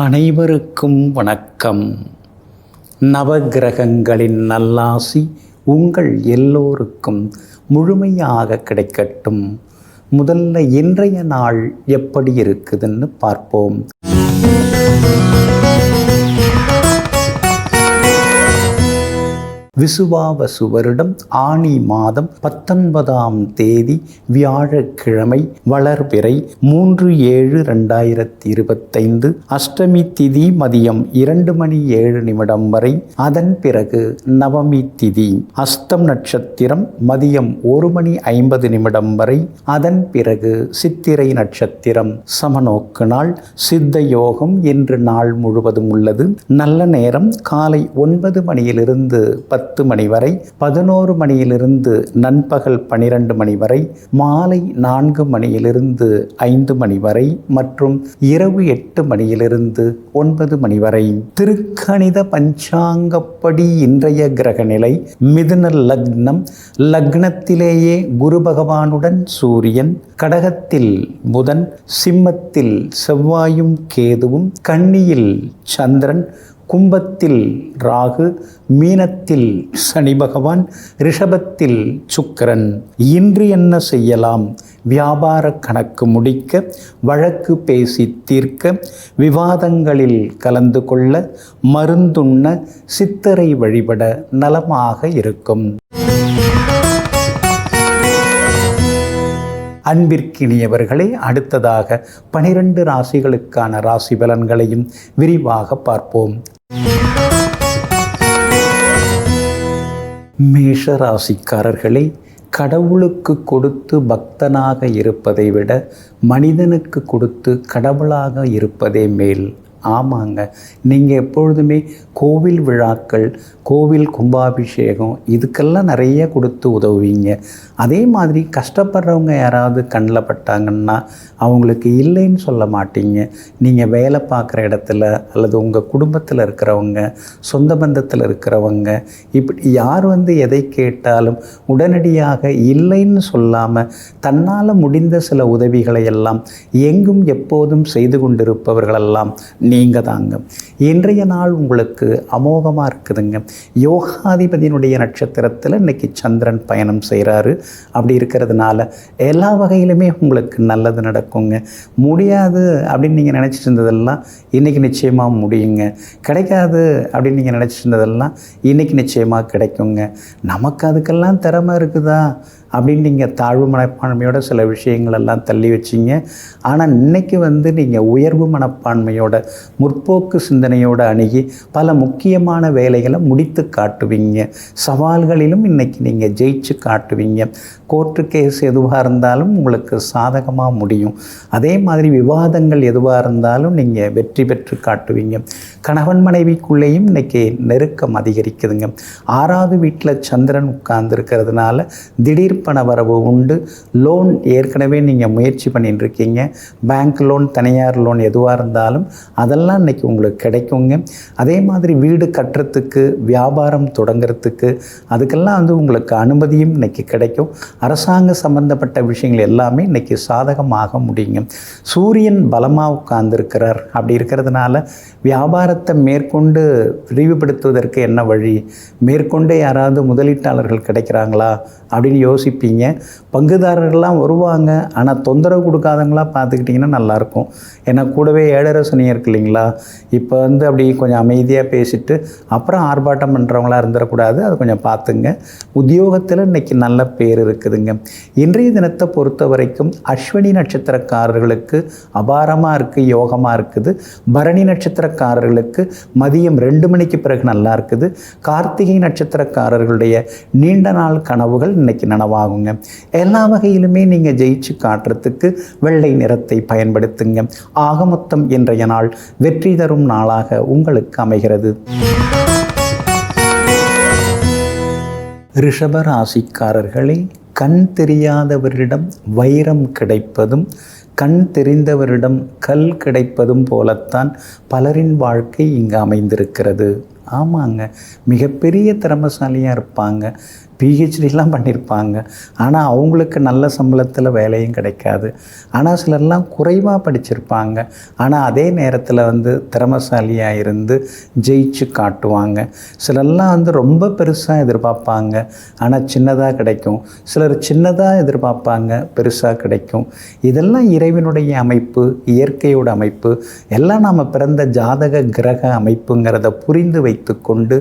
அனைவருக்கும் வணக்கம். நவகிரகங்களின் நல்லாசி உங்கள் எல்லோருக்கும் முழுமையாக கிடைக்கட்டும். முதல்ல இன்றைய நாள் எப்படி இருக்குதுன்னு பார்ப்போம். விசுவாவசு வருடம் ஆனி மாதம் 19ஆம் தேதி வியாழக்கிழமை, வளர்பிறை 3/7/2025. அஷ்டமி திதி மதியம் 2:07 வரை. அதன் பிறகு நவமி திதி. அஸ்தம் நட்சத்திரம் மதியம் 1:50 வரை. அதன் பிறகு சித்திரை நட்சத்திரம். சமநோக்கு நாள். சித்த யோகம் இன்று நாள் முழுவதும் உள்ளது. நல்ல நேரம் காலை 9 மணியிலிருந்து 10 மணி வரை, 11 மணியிலிருந்து நண்பகல் 12 மணி வரை, மாலை 4 மணியிலிருந்து 5 மணி வரை மற்றும் இரவு 8 மணியிலிருந்து 9 மணி வரை. திருக்கணித பஞ்சாங்கப்படி இன்றைய கிரக நிலை மிதுன லக்னம். லக்னத்திலேயே குரு பகவானுடன் சூரியன், கடகத்தில் புதன், சிம்மத்தில் செவ்வாயும் கேதுவும், கன்னியில் சந்திரன், கும்பத்தில் ராகு, மீனத்தில் சனி பகவான், ரிஷபத்தில் சுக்கிரன். இன்று என்ன செய்யலாம்? வியாபார கணக்கு முடிக்க, வழக்கு பேசி தீர்க்க, விவாதங்களில் கலந்து கொள்ள, மருந்துண்ண, சித்தரை வழிபட நலமாக இருக்கும். அன்பிற்கினியவர்களே, அடுத்ததாக 12 ராசிகளுக்கான ராசி பலன்களையும் விரிவாக பார்ப்போம். மேஷ ராசிக்காரர்களே, கடவுளுக்கு கொடுத்து பக்தனாக இருப்பதை விட மனிதனுக்கு கொடுத்து கடவுளாக இருப்பதே மேல். ஆமாங்க, நீங்கள் எப்பொழுதுமே கோவில் விழாக்கள், கோவில் கும்பாபிஷேகம் இதுக்கெல்லாம் நிறைய கொடுத்து உதவுவீங்க. அதே மாதிரி கஷ்டப்படுறவங்க யாராவது கண்ணில் பட்டாங்கன்னா அவங்களுக்கு இல்லைன்னு சொல்ல மாட்டீங்க. நீங்கள் வேலை பார்க்குற இடத்துல அல்லது உங்கள் குடும்பத்தில் இருக்கிறவங்க, சொந்த பந்தத்தில் இருக்கிறவங்க, இப்படி யார் எதை கேட்டாலும் உடனடியாக இல்லைன்னு சொல்லாமல் தன்னால் முடிந்த சில உதவிகளை எல்லாம் எங்கும் எப்போதும் செய்து கொண்டிருப்பவர்களெல்லாம் நீங்கள் தாங்க. இன்றைய நாள் உங்களுக்கு அமோகமாக இருக்குதுங்க. யோகாதிபதியினுடைய நட்சத்திரத்தில் இன்றைக்கி சந்திரன் பயணம் செய்கிறாரு. அப்படி இருக்கிறதுனால எல்லா வகையிலுமே உங்களுக்கு நல்லது நடக்குங்க. முடியாது அப்படின்னு நீங்கள் நினச்சிட்டு இருந்ததெல்லாம் இன்றைக்கி நிச்சயமாக முடியுங்க. கிடைக்காது அப்படின்னு நீங்கள் நினச்சிட்டு இருந்ததெல்லாம் இன்றைக்கி நிச்சயமாக கிடைக்குங்க. நமக்கு அதுக்கெல்லாம் திறமை இருக்குதா அப்படின்னு நீங்கள் தாழ்வு மனப்பான்மையோட சில விஷயங்களெல்லாம் தள்ளி வச்சிங்க. ஆனால் இன்றைக்கி நீங்கள் உயர்வு மனப்பான்மையோட, முற்போக்கு சிந்தனையோடு அணுகி பல முக்கியமான வேலைகளை முடித்து காட்டுவீங்க. சவால்களிலும் இன்றைக்கி நீங்கள் ஜெயிச்சு காட்டுவீங்க. கோர்ட்டு கேஸ் எதுவாக இருந்தாலும் உங்களுக்கு சாதகமாக முடியும். அதே மாதிரி விவாதங்கள் எதுவாக இருந்தாலும் நீங்கள் வெற்றி பெற்று காட்டுவீங்க. கணவன் மனைவிக்குள்ளேயும் இன்றைக்கி நெருக்கம் அதிகரிக்குதுங்க. 6வது வீட்டில் சந்திரன் உட்கார்ந்து இருக்கிறதுனால திடீர் பண வரவு உண்டு. லோன் ஏற்கனவே நீங்கள் முயற்சி பண்ணிட்டு இருக்கீங்க. பேங்க் லோன், தனியார் லோன் எதுவாக இருந்தாலும் அதெல்லாம் இன்றைக்கி உங்களுக்கு கிடைக்குங்க. அதே மாதிரி வீடு கட்டுறதுக்கு, வியாபாரம் தொடங்கிறதுக்கு அதுக்கெல்லாம் உங்களுக்கு அனுமதியும் இன்றைக்கி கிடைக்கும். அரசாங்க சம்பந்தப்பட்ட விஷயங்கள் எல்லாமே இன்றைக்கி சாதகமாக முடியுங்க. சூரியன் பலமாக உட்கார்ந்துருக்கிறார். அப்படி இருக்கிறதுனால வியாபாரத்தை மேற்கொண்டு விரிவுபடுத்துவதற்கு என்ன வழி, மேற்கொண்டு யாராவது முதலீட்டாளர்கள் கிடைக்கிறாங்களா அப்படின்னு யோசிப்பீங்க. பங்குதாரர்கள்லாம் வருவாங்க, ஆனால் தொந்தரவு கொடுக்காதவங்களாக பார்த்துக்கிட்டிங்கன்னா நல்லாயிருக்கும். ஏன்னா கூடவே 7.5 சனி இருக்கு இல்லைங்களா. இப்போ அப்படி கொஞ்சம் அமைதியாக பேசிட்டு அப்புறம் ஆர்ப்பாட்டம் பண்ணுறவங்களா இருந்துடக்கூடாது. அது கொஞ்சம் பார்த்துங்க. உத்தியோகத்தில் இன்றைக்கி நல்ல பேர் இருக்குதுங்க. இன்றைய தினத்தை பொறுத்த வரைக்கும் அஸ்வினி நட்சத்திரக்காரர்களுக்கு அபாரமாக இருக்குது, யோகமாக இருக்குது. பரணி நட்சத்திரக்காரர்களுக்கு மதியம் 2 மணிக்கு பிறகு நல்லா இருக்குது. கார்த்திகை நட்சத்திரக்காரர்களுடைய நீண்ட நாள் கனவுகள் இன்றைக்கி நனவாகுங்க. எல்லா வகையிலுமே நீங்கள் ஜெயிச்சு காட்டுறதுக்கு வெள்ளை நிறத்தை பயன்படுத்துங்க. ஆக மொத்தம் இன்றைய நாள் வெற்றி தரும் நாளாக உங்களுக்கு அமைகிறது. ரிஷப ராசிக்காரர்களே, கண் தெரியாதவரிடம் வைரம் கிடைப்பதும் கண் தெரிந்தவரிடம் கல் கிடைப்பதும் போலத்தான் பலரின் வாழ்க்கை இங்கு அமைந்திருக்கிறது. ஆமாங்க, மிகப்பெரிய திறமசாலியாக இருப்பாங்க. பிஹெச்டிலாம் பண்ணியிருப்பாங்க, ஆனால் அவங்களுக்கு நல்ல சம்பளத்தில் வேலையும் கிடைக்காது. ஆனால் சிலர்லாம் குறைவாக படிச்சிருப்பாங்க, ஆனால் அதே நேரத்தில் திறமைசாலியாக இருந்து ஜெயிச்சு காட்டுவாங்க. சிலர்லாம் ரொம்ப பெருசாக எதிர்பார்ப்பாங்க, ஆனால் சின்னதாக கிடைக்கும். சிலர் சின்னதாக எதிர்பார்ப்பாங்க, பெருசாக கிடைக்கும். இதெல்லாம் இறைவனுடைய அமைப்பு, இயற்கையோட அமைப்பு, எல்லாம் நாம் பிறந்த ஜாதக கிரக அமைப்புங்கிறத புரிந்து வைத்து கொண்டு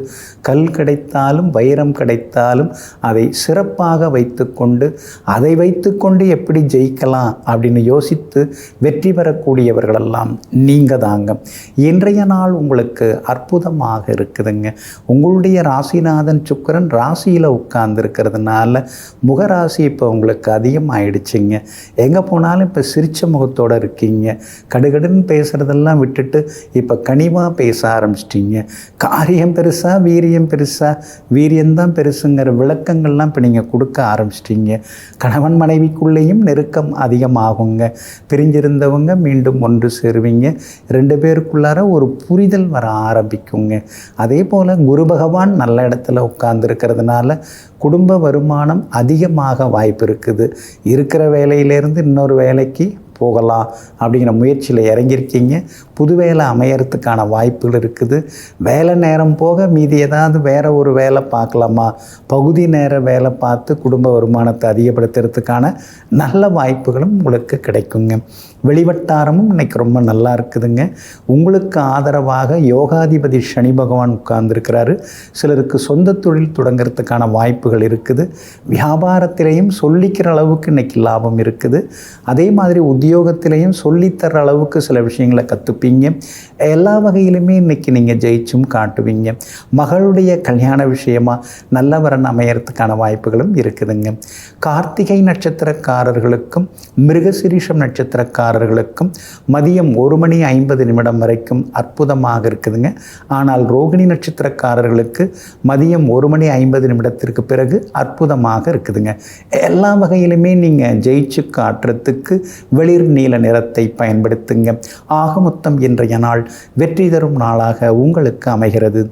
கல் கிடைத்தாலும் வைரம் கிடைத்தாலும் அதை சிறப்பாக வைத்து கொண்டு அதை வைத்து கொண்டு எப்படி ஜெயிக்கலாம் அப்படின்னு யோசித்து வெற்றி பெறக்கூடியவர்களெல்லாம் நீங்கள் தாங்க. இன்றைய நாள் உங்களுக்கு அற்புதமாக இருக்குதுங்க. உங்களுடைய ராசிநாதன் சுக்கிரன் ராசியில் உட்கார்ந்துருக்கிறதுனால முகராசி இப்போ உங்களுக்கு அதிகமாகிடுச்சிங்க. எங்கே போனாலும் இப்போ சிரிச்ச முகத்தோடு இருக்கீங்க. கடுகடுன்னு பேசுகிறதெல்லாம் விட்டுட்டு இப்போ கனிவாக பேச ஆரம்பிச்சிட்டிங்க. காரியம் பெருசா வீரியம் பெருசா, வீரியம்தான் பெருசுங்கிற விளக்கங்கள்லாம் இப்போ நீங்கள் கொடுக்க ஆரம்பிச்சிட்டிங்க. கணவன் மனைவிக்குள்ளேயும் நெருக்கம் அதிகமாகுங்க. பிரிஞ்சிருந்தவங்க மீண்டும் ஒன்று சேருவீங்க. 2 பேருக்குள்ளார ஒரு புரிதல் வர ஆரம்பிக்குங்க. அதே போல் குரு பகவான் நல்ல இடத்துல உட்கார்ந்துருக்கிறதுனால குடும்ப வருமானம் அதிகமாக வாய்ப்பு இருக்குது. இருக்கிற வேலையிலேருந்து இன்னொரு வேலைக்கு போகலாம் அப்படிங்கிற முயற்சியில் இறங்கியிருக்கீங்க. புது வேலை அமையறதுக்கான வாய்ப்புகள் இருக்குது. வேலை நேரம் போக மீதி ஏதாவது வேறு ஒரு வேலை பார்க்கலாமா, பகுதி நேர வேலை பார்த்து குடும்ப வருமானத்தை அதிகப்படுத்துறதுக்கான நல்ல வாய்ப்புகளும் உங்களுக்கு கிடைக்குங்க. வெளிவட்டாரமும் இன்றைக்கி ரொம்ப நல்லா இருக்குதுங்க. உங்களுக்கு ஆதரவாக யோகாதிபதி சனி பகவான் உட்கார்ந்துருக்கிறாரு. சிலருக்கு சொந்த தொழில் தொடங்கிறதுக்கான வாய்ப்புகள் இருக்குது. வியாபாரத்திலையும் சொல்லிக்கிற அளவுக்கு இன்றைக்கி லாபம் இருக்குது. அதே மாதிரி உத்தியோகத்திலையும் சொல்லித்தர அளவுக்கு சில விஷயங்களை கற்றுப்பீங்க. எல்லா வகையிலுமே இன்றைக்கி நீங்கள் ஜெயிச்சும் காட்டுவீங்க. மகளுடைய கல்யாண விஷயமாக நல்லவரன் அமையறதுக்கான வாய்ப்புகளும் இருக்குதுங்க. கார்த்திகை நட்சத்திரக்காரர்களுக்கும் மிருகசிரீஷம் நட்சத்திரக்காரர்களுக்கும் மதியம் 1:50 வரைக்கும் அற்புதமாக இருக்குதுங்க. ஆனால் ரோகிணி நட்சத்திரக்காரர்களுக்கு மதியம் 1:50 பிறகு அற்புதமாக இருக்குதுங்க. எல்லா வகையிலுமே நீங்கள் ஜெயிச்சு காட்டுறதுக்கு வெளிர் நீல நிறத்தை பயன்படுத்துங்க. ஆக மொத்தம் இன்றைய நாள் வெற்றி தரும் நாளாக உங்களுக்கு அமைகிறது.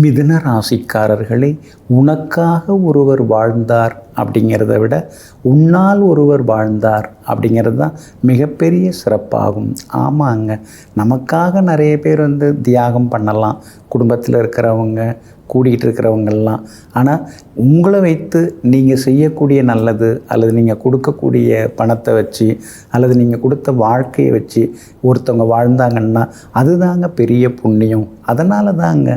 மிதுன ராசிக்காரர்களே, உனக்காக ஒருவர் வாழ்ந்தார் அப்படிங்கிறத விட உன்னால் ஒருவர் வாழ்ந்தார் அப்படிங்கிறது தான் மிகப்பெரிய சிறப்பாகும். ஆமாங்க, நமக்காக நிறைய பேர் தியாகம் பண்ணலாம், குடும்பத்தில் இருக்கிறவங்க, கூடிகிட்டு இருக்கிறவங்கெல்லாம். ஆனால் உங்களை வைத்து நீங்கள் செய்யக்கூடிய நல்லது அல்லது நீங்கள் கொடுக்கக்கூடிய பணத்தை வச்சு அல்லது நீங்கள் கொடுத்த வாழ்க்கையை வச்சு ஒருத்தவங்க வாழ்ந்தாங்கன்னா அதுதாங்க பெரிய புண்ணியம். அதனால தாங்க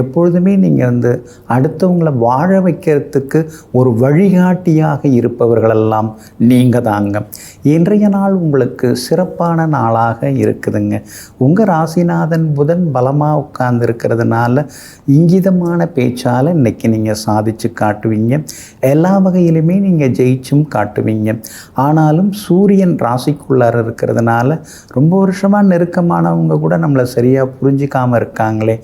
எப்பொழுதுமே நீங்கள் அடுத்தவங்களை வாழ வைக்கிறதுக்கு ஒரு வழிகாட்டியாக இருப்பவர்களெல்லாம் நீங்கள் தாங்க. இன்றைய நாள் உங்களுக்கு சிறப்பான நாளாக இருக்குதுங்க. உங்கள் ராசிநாதன் புதன் பலமாக உட்கார்ந்து இருக்கிறதுனால இங்கிதமான பேச்சால் இன்றைக்கி நீங்கள் சாதிச்சு காட்டுவீங்க. எல்லா வகையிலுமே நீங்கள் ஜெயிச்சும் காட்டுவீங்க. ஆனாலும் சூரியன் ராசிக்குள்ளார இருக்கிறதுனால ரொம்ப வருஷமாக நெருக்கமானவங்க கூட நம்மளை சரியாக புரிஞ்சிக்காமல் இருக்காங்களே,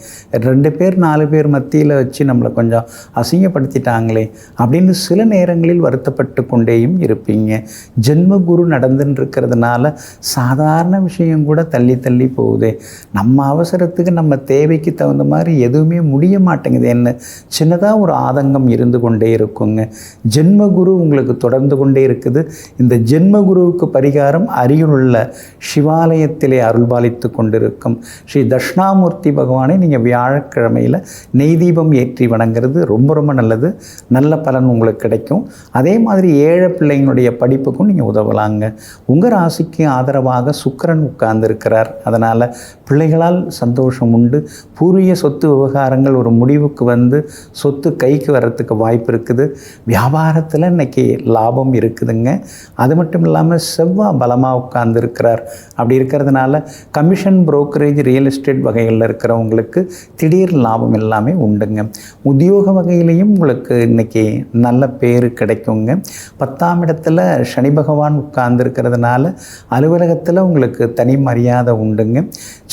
2 பேர் 4 பேர் மத்தியில் வச்சு நம்மளை கொஞ்சம் அசிங்கப்படுத்திட்டாங்களே அப்படின்னு சில நேரங்களில் வருத்தப்பட்டு கொண்டேயும் இருப்பீங்க. ஜென்மகுரு நடந்துன்னு இருக்கிறதுனால சாதாரண விஷயம் கூட தள்ளி தள்ளி போகுதே, நம்ம அவசரத்துக்கு நம்ம தேவைக்கு தகுந்த மாதிரி எதுவுமே முடிய மாட்டேங்குது, என்ன சின்னதாக ஒரு ஆதங்கம் இருந்து கொண்டே இருக்குங்க. ஜென்மகுரு உங்களுக்கு தொடர்ந்து கொண்டே இருக்குது. இந்த ஜென்மகுருவுக்கு பரிகாரம் அருகிலுள்ள சிவாலயத்திலே அருள்பாலித்து கொண்டிருக்கும் ஸ்ரீ தட்சிணாமூர்த்தி பகவானை நீங்கள் வியாழக்கிழமையில் நெய் தீபம் ஏற்றி வணங்குறது ரொம்ப ரொம்ப நல்லது. நல்ல பலன் உங்களுக்கு கிடைக்கும். அதே மாதிரி ஏழை பிள்ளைங்களுடைய படிப்புக்கும் நீங்கள் உதவலாங்க. உங்கள் ராசிக்கு ஆதரவாக சுக்கிரன் உட்கார்ந்துருக்கிறார். அதனால் பிள்ளைகளால் சந்தோஷம் உண்டு. பூர்வீக சொத்து விவகாரங்கள் ஒரு முடிவுக்கு சொத்து கைக்கு வர்றதுக்கு வாய்ப்பு இருக்குது. வியாபாரத்தில் இன்றைக்கி லாபம் இருக்குதுங்க. அது மட்டும் இல்லாமல் செவ்வாய் பலமாக உட்கார்ந்துருக்கிறார். அப்படி இருக்கிறதுனால கமிஷன், புரோக்கரேஜ், ரியல் எஸ்டேட் வகைகளில் இருக்கிறவங்களுக்கு திடீர் லாபம் எல்லாமே உண்டுங்க. உத்தியோக வகையிலையும் உங்களுக்கு இன்றைக்கி நல்ல பேர் கிடைக்குங்க. 10ஆம் இடத்துல சனி பகவான் உட்கார்ந்துருக்கிறதுனால அலுவலகத்தில் உங்களுக்கு தனி மரியாதை உண்டுங்க.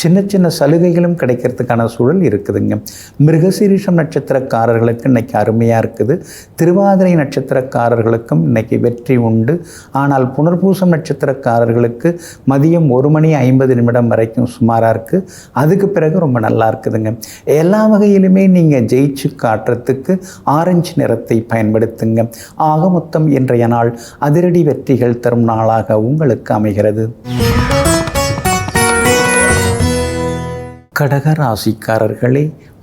சின்ன சின்ன சலுகைகளும் கிடைக்கிறதுக்கான சூழல் இருக்குதுங்க. மிருகசீரிஷ மிருகசீரிஷம் நட்சத்திரக்காரர்களுக்கு இன்றைக்கி அருமையாக இருக்குது. திருவாதிரை நட்சத்திரக்காரர்களுக்கும் இன்றைக்கி வெற்றி உண்டு. ஆனால் புனர்பூசம் நட்சத்திரக்காரர்களுக்கு மதியம் 1:50 வரைக்கும் சுமாராக இருக்குது. அதுக்கு பிறகு ரொம்ப நல்லா இருக்குதுங்க. எல்லா வகையிலுமே நீங்கள் ஜெயிச்சு காட்டுறதுக்கு ஆரஞ்சு நிறத்தை பயன்படுத்துங்க. ஆக மொத்தம் இன்றைய நாள் அதிரடி வெற்றிகள் தரும் நாளாக உங்களுக்கு அமைகிறது. கடக ராசிக்காரர்களே,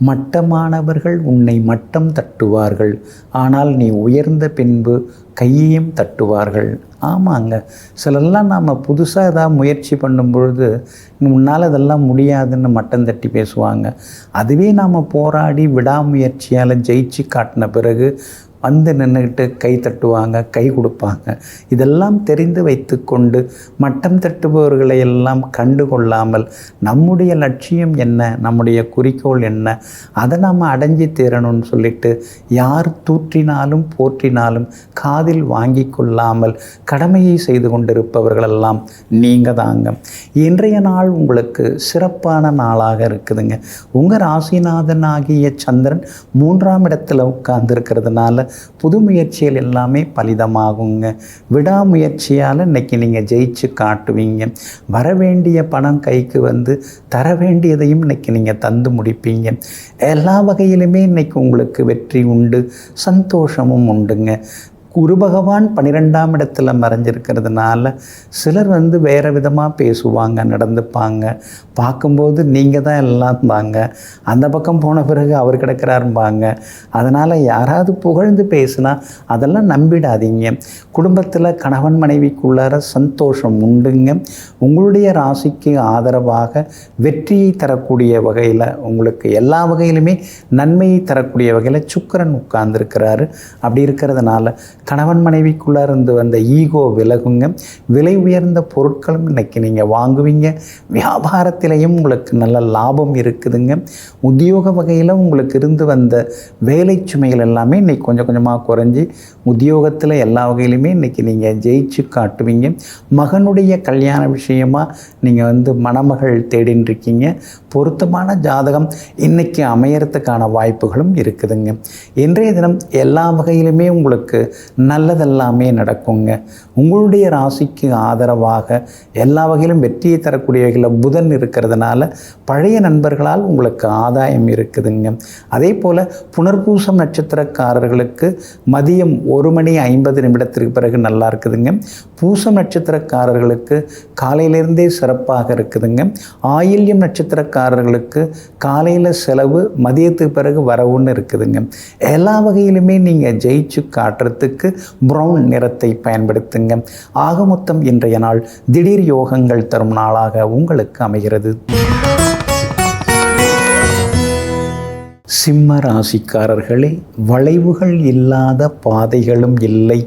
மட்டமானவர்கள் உன்னை மட்டம் தட்டுவார்கள். ஆனால் நீ உயர்ந்த பின்பு கையையும் தட்டுவார்கள். ஆமாங்க, சிலரெல்லாம் நாம் புதுசாக ஏதாவது முயற்சி பண்ணும் பொழுது முன்னால் இதெல்லாம் முடியாதுன்னு மட்டம் தட்டி பேசுவாங்க. அதுவே நாம் போராடி விடாமுயற்சியால் ஜெயிச்சு காட்டின பிறகு வந்து நின்றுக்கிட்டு கை தட்டுவாங்க, கை கொடுப்பாங்க. இதெல்லாம் தெரிந்து வைத்து கொண்டு மட்டம் தட்டுபவர்களை எல்லாம் கண்டு கொள்ளாமல் நம்முடைய லட்சியம் என்ன, நம்முடைய குறிக்கோள் என்ன, அதை நாம் அடைஞ்சி தீரணும்னு சொல்லிட்டு யார் தூற்றினாலும் போற்றினாலும் காதில் வாங்கி கொள்ளாமல் கடமையை செய்து கொண்டிருப்பவர்களெல்லாம் நீங்கள் தாங்க. இன்றைய நாள் உங்களுக்கு சிறப்பான நாளாக இருக்குதுங்க. உங்கள் ராசிநாதன் ஆகிய சந்திரன் 3ஆம் இடத்துல உட்கார்ந்துருக்கிறதுனால புது முயற்சிகள் எல்லாமே பலிதமாகுங்க. விடாமுயற்சியால் இன்றைக்கி நீங்கள் ஜெயிச்சு காட்டுவீங்க. வர வேண்டிய பணம் கைக்கு வந்து தர வேண்டியதையும் இன்றைக்கி நீங்கள் தந்து முடிப்பீங்க. எல்லா வகையிலுமே இன்றைக்கி உங்களுக்கு வெற்றி உண்டு, சந்தோஷமும் உண்டுங்க. குரு பகவான் 12ஆம் இடத்துல மறைஞ்சிருக்கிறதுனால சிலர் வந்து வேறு விதமாக பேசுவாங்க, நடந்துப்பாங்க. பார்க்கும்போது நீங்கள் தான் எல்லாம் பாங்க, அந்த பக்கம் போன பிறகு அவர் கிடக்கிறாரும்பாங்க. அதனால் யாராவது புகழ்ந்து பேசுனா அதெல்லாம் நம்பிடாதீங்க. குடும்பத்தில் கணவன் மனைவிக்குள்ளார சந்தோஷம் உண்டுங்க. உங்களுடைய ராசிக்கு ஆதரவாக வெற்றியை தரக்கூடிய வகையில், உங்களுக்கு எல்லா வகையிலுமே நன்மையை தரக்கூடிய வகையில் சுக்கிரன் உட்கார்ந்துருக்கிறாரு. அப்படி இருக்கிறதுனால கணவன் மனைவிக்குள்ளே இருந்து வந்த ஈகோ விலகுங்க. விலை உயர்ந்த பொருட்களும் இன்றைக்கி நீங்கள் வாங்குவீங்க. வியாபாரத்திலையும் உங்களுக்கு நல்ல லாபம் இருக்குதுங்க. உத்தியோக வகையில் உங்களுக்கு இருந்து வந்த வேலை சுமைகள் எல்லாமே இன்றைக்கி கொஞ்சம் கொஞ்சமாக குறைஞ்சி உத்தியோகத்தில் எல்லா வகையிலுமே இன்றைக்கி நீங்கள் ஜெயிச்சு காட்டுவீங்க. மகனுடைய கல்யாண விஷயமாக நீங்கள் வந்து மணமகள் தேடின்னு இருக்கீங்க. பொருத்தமான ஜாதகம் இன்றைக்கி அமையறதுக்கான வாய்ப்புகளும் இருக்குதுங்க. இன்றைய தினம் எல்லா வகையிலுமே உங்களுக்கு நல்லதெல்லாமே நடக்குங்க. உங்களுடைய ராசிக்கு ஆதரவாக எல்லா வகையிலும் வெற்றியை தரக்கூடிய வகையில் புதன் இருக்கிறதுனால பழைய நண்பர்களால் உங்களுக்கு ஆதாயம் இருக்குதுங்க. அதே போல் புனர்பூசம் நட்சத்திரக்காரர்களுக்கு மதியம் 1:50 பிறகு நல்லா இருக்குதுங்க. பூசம் நட்சத்திரக்காரர்களுக்கு காலையிலேருந்தே சிறப்பாக இருக்குதுங்க. ஆயில்யம் நட்சத்திரக்காரர்களுக்கு காலையில் செலவு, மதியத்துக்கு பிறகு வரவுன்னு இருக்குதுங்க. எல்லா வகையிலுமே நீங்கள் ஜெயிச்சு காட்டுறதுக்கு பிரவுன் நிறத்தை பயன்படுத்துங்க. ஆக மொத்தம் இன்றைய நாள் திடீர் யோகங்கள் தரும் நாளாக உங்களுக்கு அமைகிறது. சிம்ம ராசிக்காரர்களே, வளைவுகள் இல்லாத பாதைகளும் இல்லை,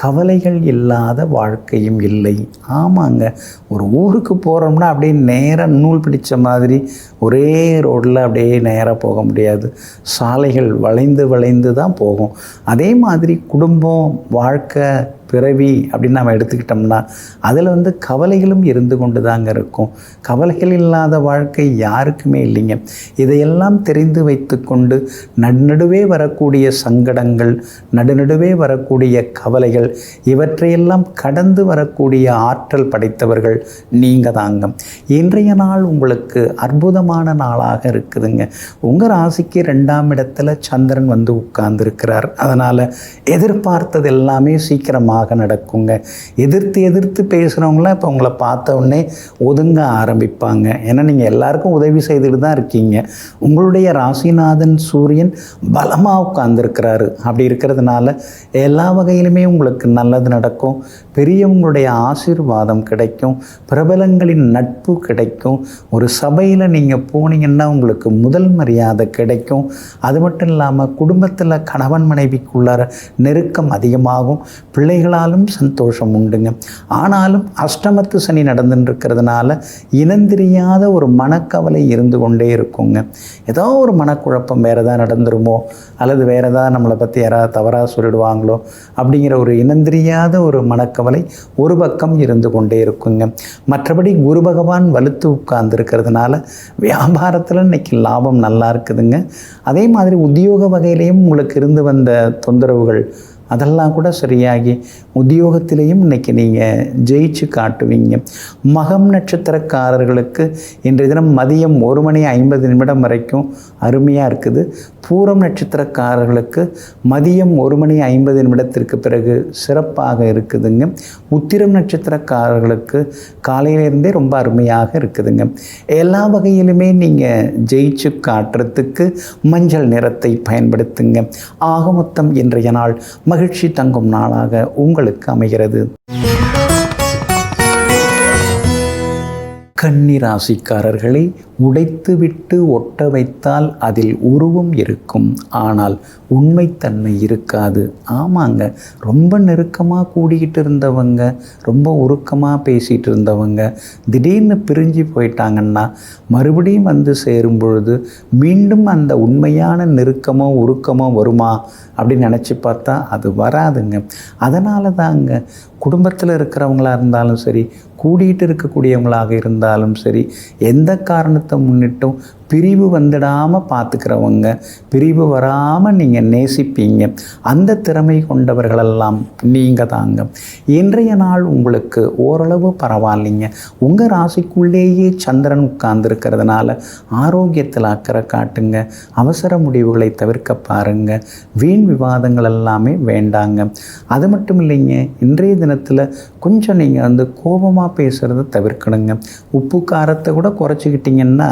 கவலைகள் இல்லாத வாழ்க்கையும் இல்லை. ஆமாங்க, ஒரு ஊருக்கு போகிறோம்னா அப்படியே நேராக நூல் பிடிச்ச மாதிரி ஒரே ரோட்டில் அப்படியே நேராக போக முடியாது. சாலைகள் வளைந்து வளைந்து தான் போகும். அதே மாதிரி குடும்பம், வாழ்க்கை, பிறவி அப்படின்னு நம்ம எடுத்துக்கிட்டோம்னா அதில் வந்து கவலைகளும் இருந்து கொண்டு தாங்க இருக்கும். கவலைகள் இல்லாத வாழ்க்கை யாருக்குமே இல்லைங்க. இதையெல்லாம் தெரிந்து வைத்து கொண்டு நடுநடுவே வரக்கூடிய சங்கடங்கள், நடுநடுவே வரக்கூடிய கவலைகள், இவற்றையெல்லாம் கடந்து வரக்கூடிய ஆற்றல் படைத்தவர்கள் நீங்கள் தாங்க. இன்றைய நாள் உங்களுக்கு அற்புதமான நாளாக இருக்குதுங்க. உங்கள் ராசிக்கு 2ஆம் இடத்துல சந்திரன் வந்து உட்கார்ந்துருக்கிறார். அதனால் எதிர்பார்த்தது எல்லாமே சீக்கிரமாக நடக்குங்க. எதிர்த்து பேசுகிறவங்களாம் இப்போ உங்களை பார்த்த உடனே ஒதுங்க ஆரம்பிப்பாங்க. ஏன்னா நீங்கள் எல்லாருக்கும் உதவி செய்துட்டு தான் இருக்கீங்க. உங்களுடைய ராசிநாதன் சூரியன் பலமாக உட்கார்ந்துருக்கிறாரு. அப்படி இருக்கிறதுனால எல்லா வகையிலுமே உங்களுக்கு நல்லது நடக்கும். பெரியவங்களுடைய ஆசீர்வாதம் கிடைக்கும். பிரபலங்களின் நட்பு கிடைக்கும். ஒரு சபையில் நீங்கள் போனீங்கன்னா உங்களுக்கு முதல் மரியாதை கிடைக்கும். அது மட்டும் இல்லாமல் குடும்பத்தில் கணவன் மனைவிக்குள்ளார நெருக்கம் அதிகமாகும். பிள்ளைகள் பிள்ளைகளாலும் சந்தோஷம் உண்டுங்க. ஆனாலும் அஷ்டமத்து சனி நடந்துட்டு இருக்கிறதுனால இனந்தெரியாத ஒரு மனக்கவலை இருந்து கொண்டே இருக்குங்க. ஏதோ ஒரு மனக்குழப்பம், வேறு எதாவது நடந்துருமோ அல்லது வேறு எதாவது நம்மளை பற்றி யாராவது தவறாக சொல்லிடுவாங்களோ அப்படிங்கிற ஒரு இனந்தெரியாத ஒரு மனக்கவலை ஒரு பக்கம் இருந்து கொண்டே இருக்குங்க. மற்றபடி குரு பகவான் வலுத்து உட்கார்ந்துருக்கிறதுனால வியாபாரத்தில் இன்றைக்கி லாபம் நல்லா இருக்குதுங்க. அதே மாதிரி உத்தியோக வகையிலையும் உங்களுக்கு இருந்து வந்த தொந்தரவுகள் அதெல்லாம் கூட சரியாகி உத்தியோகத்திலையும் இன்றைக்கி நீங்கள் ஜெயிச்சு காட்டுவீங்க. மகம் நட்சத்திரக்காரர்களுக்கு இன்றைய தினம் மதியம் 1:50 வரைக்கும் அருமையாக இருக்குது. பூரம் நட்சத்திரக்காரர்களுக்கு மதியம் 1:50 பிறகு சிறப்பாக இருக்குதுங்க. உத்திரம் நட்சத்திரக்காரர்களுக்கு காலையிலேருந்தே ரொம்ப அருமையாக இருக்குதுங்க. எல்லா வகையிலுமே நீங்கள் ஜெயிச்சு காட்டுறதுக்கு மஞ்சள் நிறத்தை பயன்படுத்துங்க. ஆக மொத்தம் இன்றைய நாள் மகிழ்ச்சி தங்கும் நாளாக உங்களுக்கு அமைகிறது. கன்னி ராசிக்காரர்களை உடைத்துவிட்டு ஒட்ட வைத்தால் அதில் உருவம் இருக்கும், ஆனால் உண்மைத்தன்மை இருக்காது. ஆமாங்க, ரொம்ப நெருக்கமாக கூடிக்கிட்டு இருந்தவங்க, ரொம்ப உருக்கமாக பேசிகிட்டு இருந்தவங்க திடீர்னு பிரிஞ்சு போயிட்டாங்கன்னா மறுபடியும் வந்து சேரும் பொழுது மீண்டும் அந்த உண்மையான நெருக்கமோ உருக்கமோ வருமா அப்படின்னு நினச்சி பார்த்தா அது வராதுங்க. அதனால தாங்க குடும்பத்தில் இருக்கிறவங்களா இருந்தாலும் சரி, கூடிகிட்டு இருக்கக்கூடியவங்களாக இருந்தாலும் சரி, எந்த காரணத்தை முன்னிட்டும் பிரிவு வந்துடாமல் பார்த்துக்கிறவங்க, பிரிவு வராமல் நீங்கள் நேசிப்பீங்க. அந்த திறமை கொண்டவர்களெல்லாம் நீங்கள் தாங்க. இன்றைய நாள் உங்களுக்கு ஓரளவு பரவாயில்லைங்க. உங்கள் ராசிக்குள்ளேயே சந்திரன் உட்கார்ந்துருக்கிறதுனால ஆரோக்கியத்தில் அக்கறை காட்டுங்க. அவசர முடிவுகளை தவிர்க்க பாருங்கள். வீண் விவாதங்கள் எல்லாமே வேண்டாங்க. அது மட்டும் இல்லைங்க, இன்றைய தினத்தில் கொஞ்சம் நீங்கள் கோபமாக பேசுகிறத தவிர்க்கணுங்க. உப்பு காரத்தை கூட குறைச்சிக்கிட்டிங்கன்னா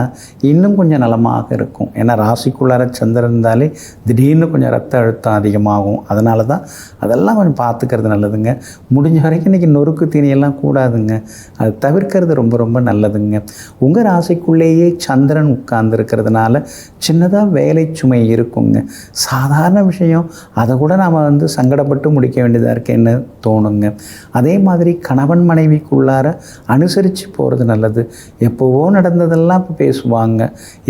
இன்னும் கொஞ்சம் நலமாக இருக்கும். ஏன்னா ராசிக்குள்ளார சந்திரன் இருந்தாலே திடீர்னு கொஞ்சம் ரத்த அழுத்தம் அதிகமாகும். அதனால தான் அதெல்லாம் கொஞ்சம் பார்த்துக்கிறது நல்லதுங்க. முடிஞ்ச வரைக்கும் இன்றைக்கி நொறுக்கு தீனியெல்லாம் கூடாதுங்க. அது தவிர்க்கிறது ரொம்ப ரொம்ப நல்லதுங்க. உங்கள் ராசிக்குள்ளேயே சந்திரன் உட்கார்ந்துருக்கிறதுனால சின்னதாக வேலை சுமை இருக்குங்க. சாதாரண விஷயம், அதை கூட நாம் சங்கடப்பட்டு முடிக்க வேண்டியதாக இருக்கேன்னு தோணுங்க. அதே மாதிரி கணவன் மனைவிக்குள்ளார அனுசரித்து போகிறது நல்லது. எப்போவோ நடந்ததெல்லாம் இப்போ பேசுவாங்க.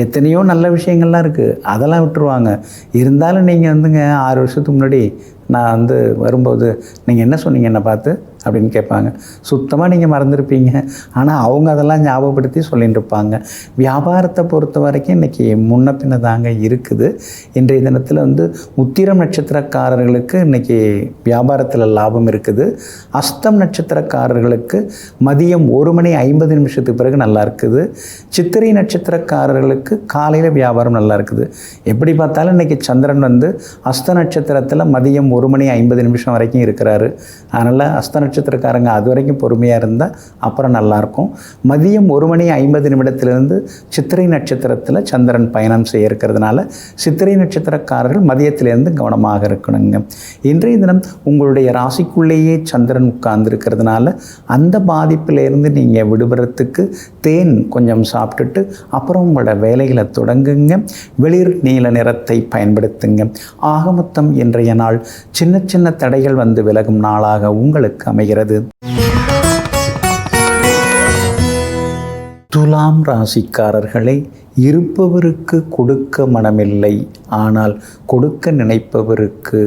எத்தனையோ நல்ல விஷயங்கள்லாம் இருக்குது, அதெல்லாம் விட்டுருவாங்க. இருந்தாலும் நீங்கள் 6 வருஷத்துக்கு முன்னாடி நான் வரும்போது நீங்கள் என்ன சொன்னீங்க என்னை பார்த்து அப்படின்னு கேட்பாங்க. சுத்தமாக நீங்கள் மறந்துருப்பீங்க. ஆனால் அவங்க அதெல்லாம் ஞாபகப்படுத்தி சொல்லிட்டு இருப்பாங்க. வியாபாரத்தை பொறுத்த வரைக்கும் இன்றைக்கி முன்ன பின்ன தாங்க இருக்குது. இன்றைய தினத்தில் உத்திரம் நட்சத்திரக்காரர்களுக்கு இன்றைக்கி வியாபாரத்தில் லாபம் இருக்குது. அஸ்தம் நட்சத்திரக்காரர்களுக்கு மதியம் 1:50 பிறகு நல்லா இருக்குது. சித்திரை நட்சத்திரக்காரர்களுக்கு காலையில் வியாபாரம் நல்லா இருக்குது. எப்படி பார்த்தாலும் இன்றைக்கி சந்திரன் அஸ்த நட்சத்திரத்தில் மதியம் 1:50 வரைக்கும் இருக்கிறாரு. அதனால் அஸ்த நட்சத்திரக்காரங்க அது வரைக்கும் பொறுமையாக இருந்தால் அப்புறம் நல்லாயிருக்கும். மதியம் 1:50 சித்திரை நட்சத்திரத்தில் சந்திரன் பயணம் செய்ய இருக்கிறதுனால சித்திரை நட்சத்திரக்காரர்கள் மதியத்திலேருந்து கவனமாக இருக்கணுங்க. இன்றைய தினம் உங்களுடைய ராசிக்குள்ளேயே சந்திரன் உட்கார்ந்துருக்கிறதுனால அந்த பாதிப்பிலேருந்து நீங்கள் விடுபடுறதுக்கு தேன் கொஞ்சம் சாப்பிட்டுட்டு அப்புறம் உங்களோட வேலைகளை தொடங்குங்க. வெளிர் நீல நிறத்தை பயன்படுத்துங்க. ஆக மொத்தம் இன்றைய நாள் சின்ன சின்ன தடைகள் விலகும் நாளாக உங்களுக்கு அமைகிறது. துலாம் ராசிக்காரர்களை இருப்பவருக்கு கொடுக்க மனமில்லை, ஆனால் கொடுக்க நினைப்பவருக்கு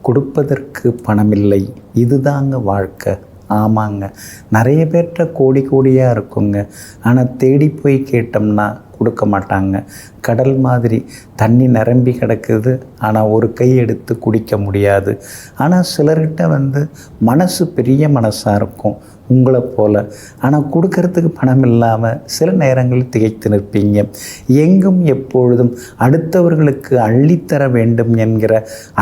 கொடுப்பதற்கு பணமில்லை. இதுதாங்க வாழ்க்கை. ஆமாங்க, நிறைய பேர்கிட்ட கோடி கோடியாக இருக்குங்க. ஆனால் தேடி போய் கேட்டோம்னா கொடுக்க மாட்டாங்க. கடல் மாதிரி தண்ணி நிரம்பி கிடக்குது, ஆனால் ஒரு கை எடுத்து குடிக்க முடியாது. ஆனால் சிலர்கிட்ட மனசு பெரிய மனசாக இருக்கும் உங்களை போல். ஆனால் கொடுக்கறதுக்கு பணம் இல்லாமல் சில நேரங்களில் திகைத்து நிற்பீங்க. எங்கும் எப்பொழுதும் அடுத்தவர்களுக்கு அள்ளித்தர வேண்டும் என்கிற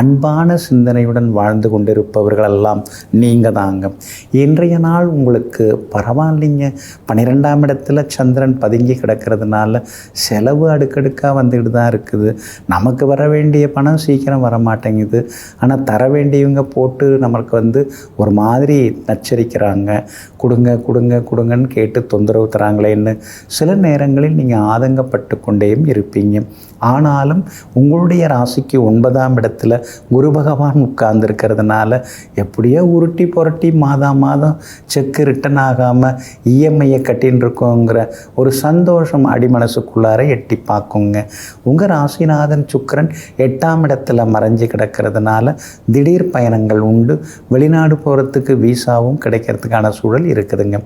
அன்பான சிந்தனையுடன் வாழ்ந்து கொண்டிருப்பவர்களெல்லாம் நீங்கள் தாங்க. இன்றைய நாள் உங்களுக்கு பரவாயில்லைங்க. 12ஆம் இடத்துல சந்திரன் பதுங்கி கிடக்கிறதுனால செலவு அடுக்கடுக்காக வந்துக்கிட்டு தான் இருக்குது. நமக்கு வர வேண்டிய பணம் சீக்கிரம் வர மாட்டேங்குது. ஆனால் தர வேண்டியவங்க போட்டு நம்மளுக்கு ஒரு மாதிரி நச்சரிக்கிறாங்க. கொடுங்க கொடுங்க கொடுங்கன்னு கேட்டு தொந்தரவு தராங்களேன்னு சில நேரங்களில் நீங்கள் ஆதங்கப்பட்டு கொண்டேயும் இருப்பீங்க. ஆனாலும் உங்களுடைய ராசிக்கு 9ஆம் இடத்துல குரு பகவான் உட்கார்ந்துருக்கிறதுனால எப்படியோ உருட்டி புரட்டி மாதம் செக்கு ரிட்டன் ஆகாமல் இஎம்ஐயை கட்டின்னு இருக்கோங்கிற ஒரு சந்தோஷம் அடிமனசுக்குள்ளார எட்டி பார்க்குங்க. உங்கள் ராசிநாதன் சுக்கிரன் 8ஆம் இடத்துல மறைஞ்சு கிடக்கிறதுனால திடீர் பயணங்கள் உண்டு. வெளிநாடு போகிறதுக்கு வீசாவும் கிடைக்கிறதுக்கான சூழல் இருக்குதுங்க.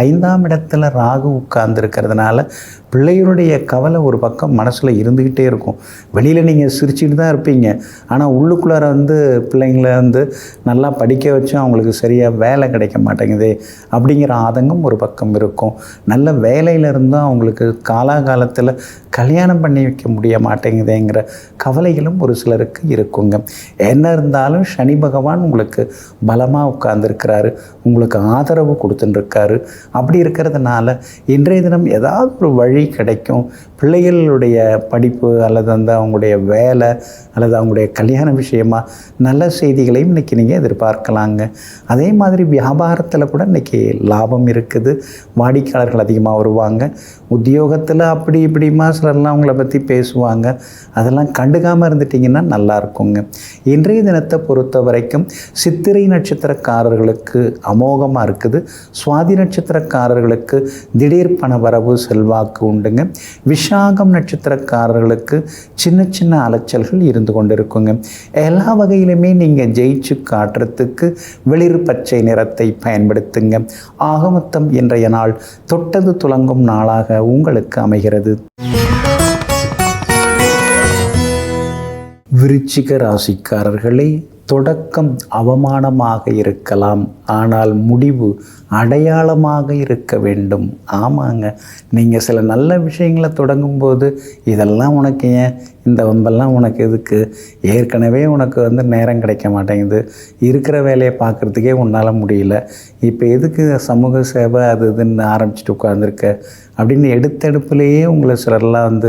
5ஆம் இடத்துல ராகு உட்கார்ந்துருக்கிறதுனால பிள்ளைகளுடைய கவலை ஒரு பக்கம் மனசில் இருந்துக்கிட்டே இருக்கும். வெளியில் நீங்கள் சிரிச்சுட்டு தான் இருப்பீங்க, ஆனால் உள்ளுக்குள்ளார பிள்ளைங்களை நல்லா படிக்க வச்சும் அவங்களுக்கு சரியாக வேலை கிடைக்க மாட்டேங்குது அப்படிங்கிற ஆதங்கம் ஒரு பக்கம் இருக்கும். நல்ல வேலையில் இருந்தும் அவங்களுக்கு காலாகாலத்தில் கல்யாணம் பண்ணி வைக்க முடிய மாட்டேங்குதுங்கிற கவலைகளும் ஒரு சிலருக்கு இருக்குங்க. என்ன இருந்தாலும் சனி பகவான் உங்களுக்கு பலமாக உட்கார்ந்துருக்கிறாரு, உங்களுக்கு ஆதரவு கொடுத்துட்டுருக்காரு. அப்படி இருக்கிறதுனால இன்றைய தினம் ஏதாவது ஒரு வழி கிடைக்கும். பிள்ளைகளுடைய படிப்பு அல்லது அவங்களுடைய வேலை அல்லது அவங்களுடைய கல்யாண விஷயமா நல்ல செய்திகளையும் இன்றைக்கி நீங்கள் எதிர்பார்க்கலாங்க. அதே மாதிரி வியாபாரத்தில் கூட இன்றைக்கி லாபம் இருக்குது. வாடிக்கையாளர்கள் அதிகமாக வருவாங்க. உத்தியோகத்தில் அப்படி இப்படிமா சிலர்லாம் அவங்கள பற்றி பேசுவாங்க. அதெல்லாம் கண்டுக்காமல் இருந்துட்டிங்கன்னா நல்லா இருக்குங்க. இன்றைய தினத்தை பொறுத்த வரைக்கும் சித்திரை நட்சத்திரக்காரர்களுக்கு அமோகமாக இருக்குது. சுவாதி நட்சத்திரக்காரர்களுக்கு திடீர் பண வரவு செல்வாக்கு உண்டுங்க. விஷாகம் நட்சத்திரக்காரர்களுக்கு சின்ன சின்ன அலைச்சல்கள் இருந்து கொண்டு இருக்குங்க. எல்லா வகையிலுமே நீங்கள் ஜெயிச்சு காட்டுறதுக்கு வெளிர் பச்சை நிறத்தை பயன்படுத்துங்க. ஆகமொத்தம் இன்றைய நாள் தொட்டது துலங்கும் நாளாக உங்களுக்கு அமைகிறது. விருச்சிக ராசிக்காரர்களே, தொடக்கம் அவமானமாக இருக்கலாம், ஆனால் முடிவு அடையாளமாக இருக்க வேண்டும். ஆமாங்க, நீங்கள் சில நல்ல விஷயங்களை தொடங்கும்போது இதெல்லாம் உனக்கு ஏன், இந்த வம்பெல்லாம் உனக்கு எதுக்கு, ஏற்கனவே உனக்கு நேரம் கிடைக்க மாட்டேங்குது, இருக்கிற வேலையை பார்க்குறதுக்கே உன்னால் முடியல, இப்போ எதுக்கு சமூக சேவை அது இதுன்னு ஆரம்பிச்சுட்டு உட்காந்துருக்க அப்படின்னு எடுத்தெடுப்புலேயே உங்களை சிலர்லாம்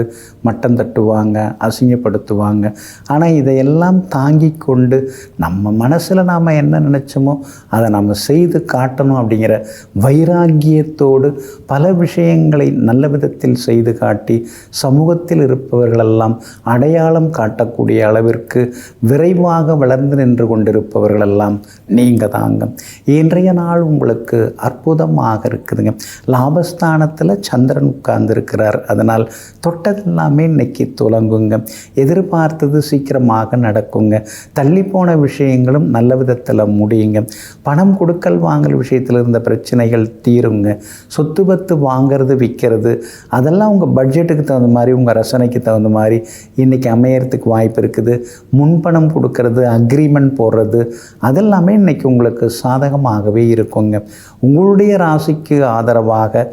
மட்டம் தட்டுவாங்க, அசிங்கப்படுத்துவாங்க. ஆனால் இதையெல்லாம் தாங்கி கொண்டு நம்ம மனசில் நாம் என்ன நினச்சோமோ அதை நம்ம செய்து காட்டணும் அப்படிங்கிற வைராக்கியத்தோடு பல விஷயங்களை நல்ல விதத்தில் செய்து காட்டி சமூகத்தில் இருப்பவர்களெல்லாம் அடையாளம் காட்டக்கூடிய அளவிற்கு விரைவாக வளர்ந்து நின்று கொண்டிருப்பவர்களெல்லாம் நீங்கள் தாங்க. இன்றைய நாள் உங்களுக்கு அற்புதமாக இருக்குதுங்க. லாபஸ்தானத்தில் சந்திரன் உட்கார்ந்துருக்கிறார். அதனால் தொட்டதெல்லாமே இன்னைக்கு துலங்குங்க. எதிர்பார்த்தது சீக்கிரமாக நடக்குங்க. தள்ளிப்போன விஷயங்களும் நல்ல விதத்தில் முடியுங்க. பணம் கொடுக்கல் வாங்கல் விஷயத்தில் இருந்த பிரச்சனைகள் தீருங்க. சொத்து பத்து வாங்கிறது விற்கிறது அதெல்லாம் உங்கள் பட்ஜெட்டுக்கு தகுந்த மாதிரி, உங்கள் ரசனைக்கு தகுந்த மாதிரி இன்றைக்கி அமையறதுக்கு வாய்ப்பு இருக்குது. முன்பணம் கொடுக்கறது, அக்ரிமெண்ட் போடுறது அதெல்லாமே இன்றைக்கி உங்களுக்கு சாதகமாகவே இருக்குங்க. உங்களுடைய ராசிக்கு ஆதரவாக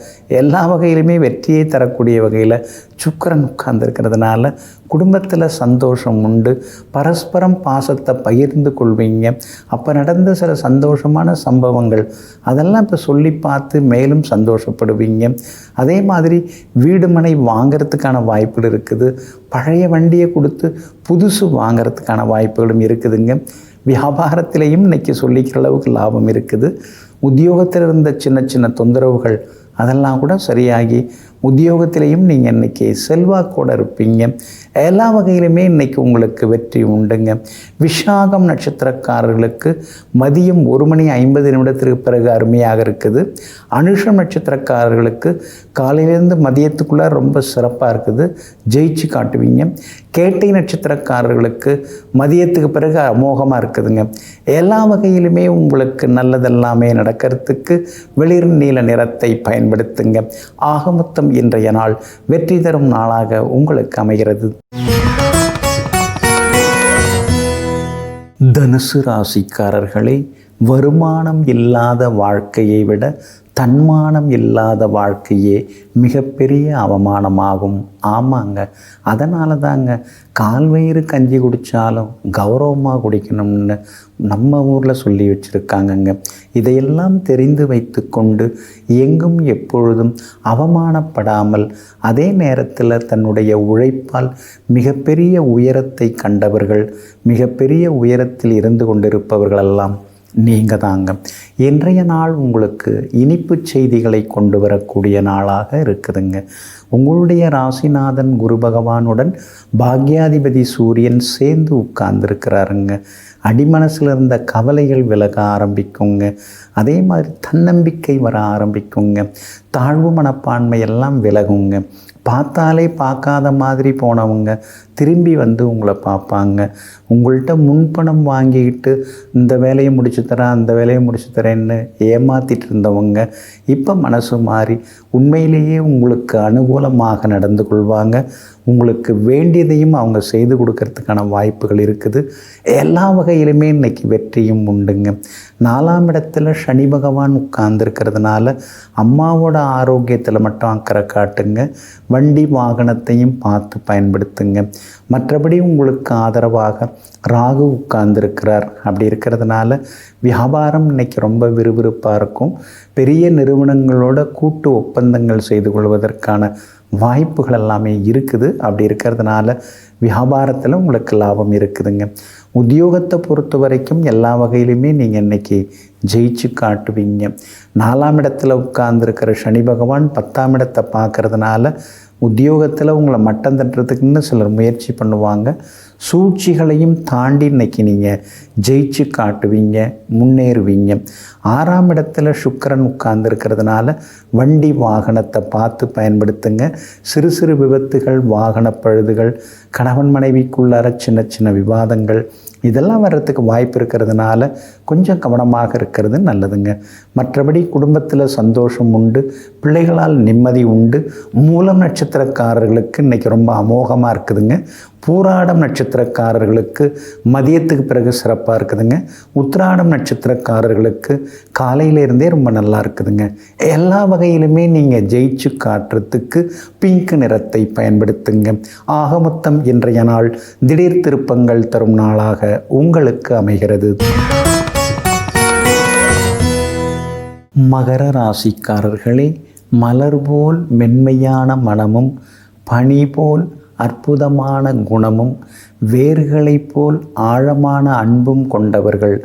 எல்லா வகையிலுமே வெற்றியை தரக்கூடிய வகையில் சுக்கிரன் உட்கார்ந்துருக்கிறதுனால குடும்பத்தில் சந்தோஷம் உண்டு. பரஸ்பரம் பாசத்தை பகிர்ந்து கொள்வீங்க. அப்போ நடந்த சில சந்தோஷமான சம்பவங்கள் அதெல்லாம் இப்போ சொல்லி பார்த்து மேலும் சந்தோஷப்படுவீங்க. அதே மாதிரி வீடு மனை வாங்கிறதுக்கான வாய்ப்புகள் இருக்குது. பழைய வண்டியை கொடுத்து புதுசு வாங்கிறதுக்கான வாய்ப்புகளும் இருக்குதுங்க. வியாபாரத்திலையும் இன்றைக்கி சொல்லிக்கிற அளவுக்கு லாபம் இருக்குது. உத்தியோகத்தில் இருந்த சின்ன சின்ன தொந்தரவுகள் அதெல்லாம் கூட சரியாகி உத்தியோகத்திலையும் நீங்கள் இன்றைக்கி செல்வாக்கோடு இருப்பீங்க. எல்லா வகையிலுமே இன்றைக்கி உங்களுக்கு வெற்றி உண்டுங்க. விஷாகம் நட்சத்திரக்காரர்களுக்கு மதியம் 1:50 பிறகு அருமையாக இருக்குது. அனுஷம் நட்சத்திரக்காரர்களுக்கு காலையிலேருந்து மதியத்துக்குள்ளே ரொம்ப சிறப்பாக இருக்குது, ஜெயிச்சு காட்டுவீங்க. கேட்டை நட்சத்திரக்காரர்களுக்கு மதியத்துக்கு பிறகு அமோகமாக இருக்குதுங்க. எல்லா வகையிலுமே உங்களுக்கு நல்லதெல்லாமே நடக்கிறதுக்கு வெளிர் நீல நிறத்தை பயன்படுத்துங்க. ஆகமொத்தம் இன்றைய நாள் வெற்றி தரும் நாளாக உங்களுக்கு அமைகிறது. தனுசு ராசிக்காரர்களே, வருமானம் இல்லாத வாழ்க்கையை விட தன்மானம் இல்லாத வாழ்க்கையே மிகப்பெரிய அவமானமாகும். ஆமாங்க, அதனால தாங்க கால்வயிறு கஞ்சி குடித்தாலும் கௌரவமாக குடிக்கணும்னு நம்ம ஊரில் சொல்லி வச்சுருக்காங்கங்க. இதையெல்லாம் தெரிந்து வைத்து கொண்டு எங்கும் எப்பொழுதும் அவமானப்படாமல் அதே நேரத்தில் தன்னுடைய உழைப்பால் மிகப்பெரிய உயரத்தை கண்டவர்கள், மிகப்பெரிய உயரத்தில் இருந்து கொண்டிருப்பவர்களெல்லாம் நீங்கள் தாங்க. இன்றைய நாள் உங்களுக்கு இனிப்பு செய்திகளை கொண்டு வரக்கூடிய நாளாக இருக்குதுங்க. உங்களுடைய ராசிநாதன் குரு பகவானுடன் பாக்யாதிபதி சூரியன் சேர்ந்து உட்கார்ந்துருக்கிறாருங்க. அடிமனசில் இருந்த கவலைகள் விலக ஆரம்பிக்குங்க. அதே மாதிரி தன்னம்பிக்கை வர ஆரம்பிக்குங்க. தாழ்வு மனப்பான்மை எல்லாம் விலகுங்க. பார்த்தாலே பார்க்காத மாதிரி போனவங்க திரும்பி வந்து உங்களை பார்ப்பாங்க. உங்கள்கிட்ட முன்பணம் வாங்கிக்கிட்டு இந்த வேலையை முடிச்சு தரேன் அந்த வேலையை முடிச்சு தரேன்னு ஏமாற்றிட்டு இருந்தவங்க இப்போ மனசு மாறி உண்மையிலேயே உங்களுக்கு அனுகூலமாக நடந்து கொள்வாங்க. உங்களுக்கு வேண்டியதையும் அவங்க செய்து கொடுக்கறதுக்கான வாய்ப்புகள் இருக்குது. எல்லா வகையிலுமே இன்றைக்கி வெற்றியும் உண்டுங்க. 4ஆம் இடத்துல சனி பகவான் உட்கார்ந்துருக்கிறதுனால அம்மாவோட ஆரோக்கியத்தில் மட்டும் அக்கறை காட்டுங்க. வண்டி வாகனத்தையும் பார்த்து பயன்படுத்துங்க. மற்றபடி உங்களுக்கு ஆதரவாக ராகு உட்கார்ந்துருக்கிறார். அப்படி இருக்கிறதுனால வியாபாரம் இன்றைக்கி ரொம்ப விறுவிறுப்பாக இருக்கும். பெரிய நிறுவனங்களோட கூட்டு ஒப்பந்தங்கள் செய்து கொள்வதற்கான வாய்ப்புகள் எல்லாமே இருக்குது. அப்படி இருக்கிறதுனால வியாபாரத்தில் உங்களுக்கு லாபம் இருக்குதுங்க. உத்தியோகத்தை பொறுத்த வரைக்கும் எல்லா வகையிலுமே நீங்கள் இன்றைக்கி ஜெயிச்சு காட்டுவீங்க. 4ஆம் இடத்துல உட்கார்ந்துருக்கிற சனி பகவான் 10ஆம் இடத்தை பார்க்கறதுனால உத்தியோகத்தில் உங்களை மட்டம் தட்டுறதுக்குன்னு சிலர் முயற்சி பண்ணுவாங்க. சூழ்ச்சிகளையும் தாண்டி இன்றைக்கி நீங்கள் ஜெயிச்சு காட்டுவீங்க, முன்னேறுவீங்க. 6ஆம் இடத்துல சுக்கிரன் உட்கார்ந்துருக்கிறதுனால வண்டி வாகனத்தை பார்த்து பயன்படுத்துங்க. சிறு சிறு விபத்துகள், வாகன பழுதுகள், கணவன் மனைவிக்குள்ளார சின்ன சின்ன விவாதங்கள் இதெல்லாம் வர்றதுக்கு வாய்ப்பு இருக்கிறதுனால கொஞ்சம் கவனமாக இருக்கிறது நல்லதுங்க. மற்றபடி குடும்பத்தில் சந்தோஷம் உண்டு, பிள்ளைகளால் நிம்மதி உண்டு. மூலம் நட்சத்திரக்காரர்களுக்கு இன்றைக்கி ரொம்ப அமோகமாக இருக்குதுங்க. பூராடம் நட்சத்திரக்காரர்களுக்கு மதியத்துக்கு பிறகு சிறப்பாக இருக்குதுங்க. உத்திராடம் நட்சத்திரக்காரர்களுக்கு காலையிலேருந்தே ரொம்ப நல்லா இருக்குதுங்க. எல்லா வகையிலுமே நீங்கள் ஜெயிச்சு காட்டுறதுக்கு பிங்க் நிறத்தை பயன்படுத்துங்க. ஆக மொத்தம் இன்றைய நாள் திடீர் திருப்பங்கள் தரும் நாளாக உங்களுக்கு அமைகிறது. மகர ராசிக்காரர்களே, மலர் போல் மென்மையான மனமும் பனி போல் அற்புதமான குணமும் வேர்களைப் போல் ஆழமான அன்பும் கொண்டவர்கள்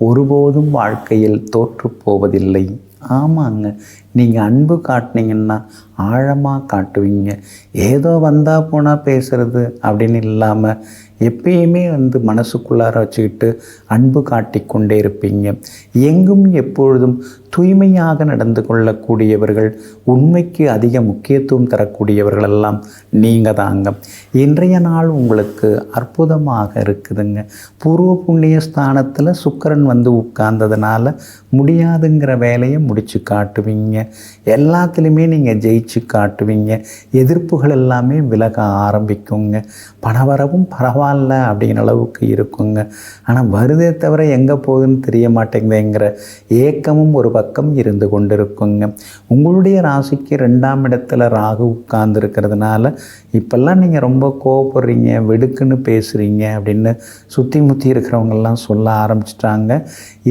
ஒருபோதும் வாழ்க்கையில் தோற்றுப்போவதில்லை. ஆமாங்க, நீங்கள் அன்பு காட்டினீங்கன்னா ஆழமாக காட்டுவீங்க. ஏதோ வந்தால் போனால் பேசுகிறது அப்படின்னு இல்லாமல் எப்பயுமே மனசுக்குள்ளார வச்சுக்கிட்டு அன்பு காட்டிக்கொண்டே இருப்பீங்க. எங்கும் எப்பொழுதும் தூய்மையாக நடந்து கொள்ளக்கூடியவர்கள், உண்மைக்கு அதிக முக்கியத்துவம் தரக்கூடியவர்களெல்லாம் நீங்கள் தாங்க. இன்றைய நாள் உங்களுக்கு அற்புதமாக இருக்குதுங்க. பூர்வ புண்ணிய ஸ்தானத்தில் சுக்கிரன் உட்கார்ந்ததுனால முடியாதுங்கிற வேலையை முடித்து காட்டுவீங்க. எல்லாத்துலேயுமே நீங்கள் ஜெயிச்சு காட்டுவீங்க. எதிர்ப்புகள் எல்லாமே விலக ஆரம்பிக்குங்க. பணவரவும் பரவாயில்ல அப்படிங்கிற அளவுக்கு இருக்குங்க. ஆனால் வருதே தவிர எங்கே போகுதுன்னு தெரிய மாட்டேங்குதுங்கிற ஏக்கமும் ஒரு பக்கம் இருந்து கொண்டிருக்குங்க. உங்களுடைய ராசிக்கு 2ஆம் இடத்துல ராகு உட்கார்ந்து இருக்கிறதுனால இப்போல்லாம் நீங்கள் ரொம்ப கோவப்படுறீங்க, வெடுக்குன்னு பேசுகிறீங்க அப்படின்னு சுற்றி முற்றி இருக்கிறவங்கெல்லாம் சொல்ல ஆரம்பிச்சிட்டாங்க.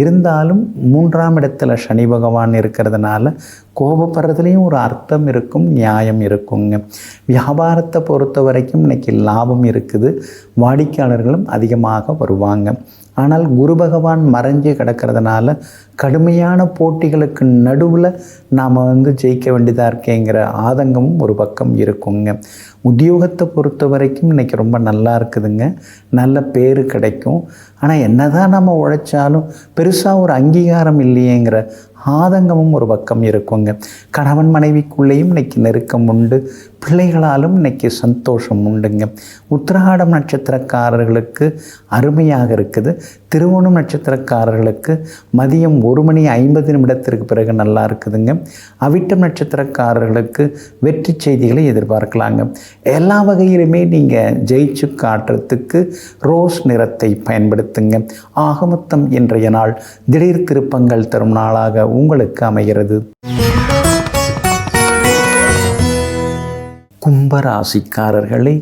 இருந்தாலும் 3ஆம் இடத்துல சனி பகவான் இருக்கிறதுனால கோபப்படுறதுலேயும் ஒரு அர்த்தம் இருக்கும், நியாயம் இருக்குங்க. வியாபாரத்தை பொறுத்த வரைக்கும் இன்றைக்கி லாபம் இருக்குது. வாடிக்கையாளர்களும் அதிகமாக வருவாங்க. ஆனால் குரு பகவான் மறைஞ்சு கிடக்கிறதுனால கடுமையான போட்டிகளுக்கு நடுவில் நாம் ஜெயிக்க வேண்டியதாக இருக்கேங்கிற ஆதங்கமும் ஒரு பக்கம் இருக்குங்க. உத்தியோகத்தை பொறுத்த வரைக்கும் இன்றைக்கி ரொம்ப நல்லா இருக்குதுங்க. நல்ல பேர் கிடைக்கும். ஆனால் என்ன தான் நம்ம உழைச்சாலும் பெருசாக ஒரு அங்கீகாரம் இல்லையேங்கிற ஆதங்கமும் ஒரு பக்கம் இருக்குங்க. கணவன் மனைவிக்குள்ளேயும் இன்றைக்கி நெருக்கம் உண்டு. பிள்ளைகளாலும் இன்றைக்கி சந்தோஷம் உண்டுங்க. உத்திராடம் நட்சத்திரக்காரர்களுக்கு அருமையாக இருக்குது. திருவோணம் நட்சத்திரக்காரர்களுக்கு மதியம் 1:50 பிறகு நல்லா இருக்குதுங்க. அவிட்டம் நட்சத்திரக்காரர்களுக்கு வெற்றி செய்திகளை எதிர்பார்க்கலாங்க. எல்லா வகையிலுமே நீங்கள் ஜெயிச்சு காட்டுறதுக்கு ரோஸ் நிறத்தை பயன்படுத்துங்க. ஆகமொத்தம் இன்றைய நாள் திடீர் திருப்பங்கள் தரும் நாளாக உங்களுக்கு அமைகிறது. கும்பராசிக்காரர்களே,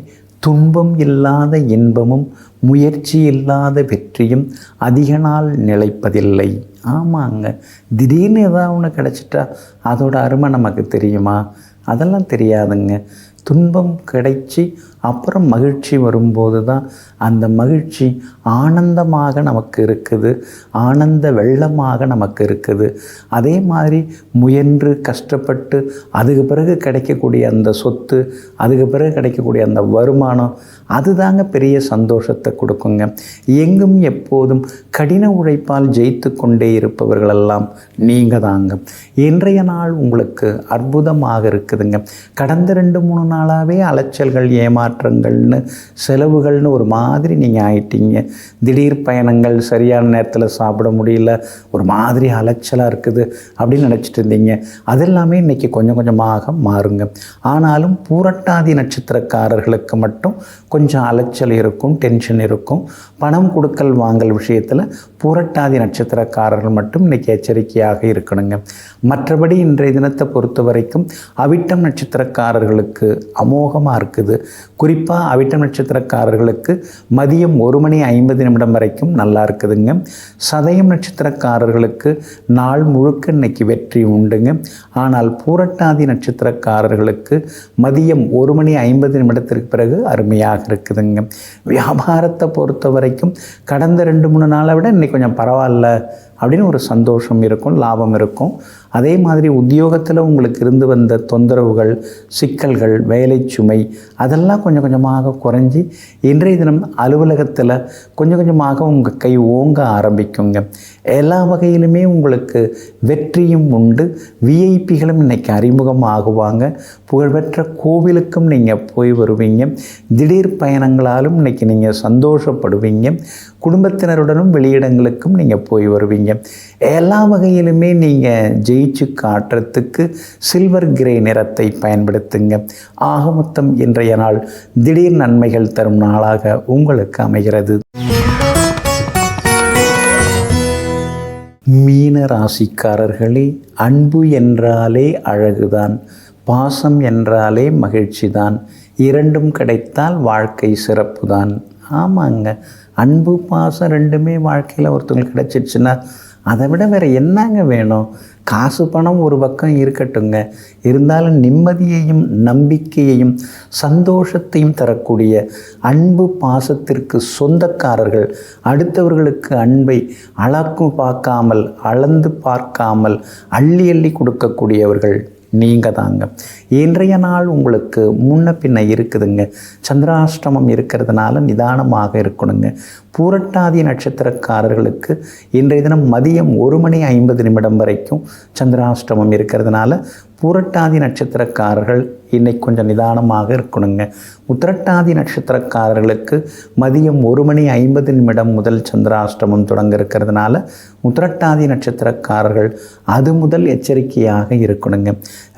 துன்பம் இல்லாத இன்பமும் முயற்சி இல்லாத வெற்றியும் அதிக நாள் நிலைப்பதில்லை. ஆமாங்க, திடீர்னு ஏதாவது ஒன்று கிடச்சிட்டா அதோட அருமை நமக்கு தெரியுமா? அதெல்லாம் தெரியாதுங்க. துன்பம் கிடைச்சி அப்புறம் மகிழ்ச்சி வரும்போது தான் அந்த மகிழ்ச்சி ஆனந்தமாக நமக்கு இருக்குது, ஆனந்த வெள்ளமாக நமக்கு இருக்குது. அதே மாதிரி முயன்று கஷ்டப்பட்டு அதுக்கு பிறகு கிடைக்கக்கூடிய அந்த சொத்து, அதுக்கு பிறகு கிடைக்கக்கூடிய அந்த வருமானம், அதுதாங்க பெரிய சந்தோஷத்தை கொடுக்குங்க. எங்கும் எப்போதும் கடின உழைப்பால் ஜெயித்து கொண்டே இருப்பவர்களெல்லாம் நீங்கள் தாங்க. இன்றைய நாள் உங்களுக்கு அற்புதமாக இருக்குதுங்க. கடந்த 2-3 நாளாகவே அலைச்சல்கள், ஏமாற்றங்கள்னு, செலவுகள்னு ஒரு மாதிரி நீங்கள் ஆயிட்டீங்க. திடீர் பயணங்கள், சரியான நேரத்தில் சாப்பிட முடியல, ஒரு மாதிரி அலைச்சலாக இருக்குது அப்படின்னு நினச்சிட்டு இருந்தீங்க. அதெல்லாமே இன்றைக்கி கொஞ்சம் கொஞ்சமாக மாறுங்க. ஆனாலும் பூரட்டாதி நட்சத்திரக்காரர்களுக்கு மட்டும் கொஞ்சம் அலைச்சல் இருக்கும், டென்ஷன் இருக்கும். பணம் கொடுக்கல் வாங்கல் விஷயத்தில் பூரட்டாதி நட்சத்திரக்காரர்கள் மட்டும் இன்றைக்கி எச்சரிக்கையாக இருக்கணுங்க. மற்றபடி இன்றைய தினத்தை பொறுத்த வரைக்கும் அவிட்டம் நட்சத்திரக்காரர்களுக்கு அமோகமாக இருக்குது. குறிப்பாக அவிட்டம் நட்சத்திரக்காரர்களுக்கு மதியம் 1:50 வரைக்கும் நல்லா இருக்குதுங்க. சதயம் நட்சத்திரக்காரர்களுக்கு நாள் முழுக்க இன்னைக்கு வெற்றி உண்டுங்க. ஆனால் பூரட்டாதி நட்சத்திரக்காரர்களுக்கு மதியம் 1:50 பிறகு அருமையாக இருக்குதுங்க. வியாபாரத்தை பொறுத்த வரைக்கும் கடந்த 2-3 நாளை விட இன்னைக்கு கொஞ்சம் பரவாயில்ல அப்படின்னு ஒரு சந்தோஷம் இருக்கும், லாபம் இருக்கும். அதே மாதிரி உத்தியோகத்தில் உங்களுக்கு இருந்து வந்த தொந்தரவுகள், சிக்கல்கள், வேலை சுமை அதெல்லாம் கொஞ்சம் கொஞ்சமாக குறைஞ்சி இன்றைய தினம் அலுவலகத்தில் கொஞ்சம் கொஞ்சமாக உங்கள் கை ஓங்க ஆரம்பிக்குங்க. எல்லா வகையிலுமே உங்களுக்கு வெற்றியும் உண்டு. விஐபிகளும் இன்றைக்கி அறிமுகம் ஆகுவாங்க. புகழ்பெற்ற கோவிலுக்கும் நீங்கள் போய் வருவீங்க. திடீர் பயணங்களாலும் இன்றைக்கி நீங்கள் சந்தோஷப்படுவீங்க. குடும்பத்தினருடனும் வெளியிடங்களுக்கும் நீங்கள் போய் வருவீங்க. எல்லா வகையிலுமே நீங்கள் ஜெயிச்சு காட்டுறதுக்கு சில்வர் கிரே நிறத்தை பயன்படுத்துங்க. ஆக மொத்தம் இன்றைய நாள் திடீர் நன்மைகள் தரும் நாளாக உங்களுக்கு அமைகிறது. மீன ராசிக்காரர்களே, அன்பு என்றாலே அழகுதான், பாசம் என்றாலே மகிழ்ச்சிதான், இரண்டும் கிடைத்தால் வாழ்க்கை சிறப்புதான். ஆமாங்க, அன்பு பாசம் ரெண்டுமே வாழ்க்கையில் ஒருத்தவங்களுக்கு கிடைச்சிடுச்சுன்னா அதை விட வேறு என்னங்க வேணும்? காசு பணம் ஒரு பக்கம் இருக்கட்டுங்க, இருந்தாலும் நிம்மதியையும் நம்பிக்கையையும் சந்தோஷத்தையும் தரக்கூடிய அன்பு பாசத்திற்கு சொந்தக்காரர்கள், அடுத்தவர்களுக்கு அன்பை அளக்கு பார்க்காமல், அளந்து பார்க்காமல் அள்ளி அள்ளி கொடுக்கக்கூடியவர்கள் நீங்கள் தாங்க. இன்றைய நாள் உங்களுக்கு முன்ன பின்ன இருக்குதுங்க. சந்திராஷ்டமம் இருக்கிறதுனால நிதானமாக இருக்கணுங்க. பூரட்டாதி நட்சத்திரக்காரர்களுக்கு இன்றைய தினம் மதியம் 1:50 வரைக்கும் சந்திராஷ்டமம் இருக்கிறதுனால பூரட்டாதி நட்சத்திரக்காரர்கள் இன்னைக்கு கொஞ்சம் நிதானமாக இருக்கணுங்க. உத்திரட்டாதி நட்சத்திரக்காரர்களுக்கு மதியம் 1:50 முதல் சந்திராஷ்டமம் தொடங்க இருக்கிறதுனால உத்திரட்டாதி நட்சத்திரக்காரர்கள் அது முதல் எச்சரிக்கையாக இருக்கணுங்க.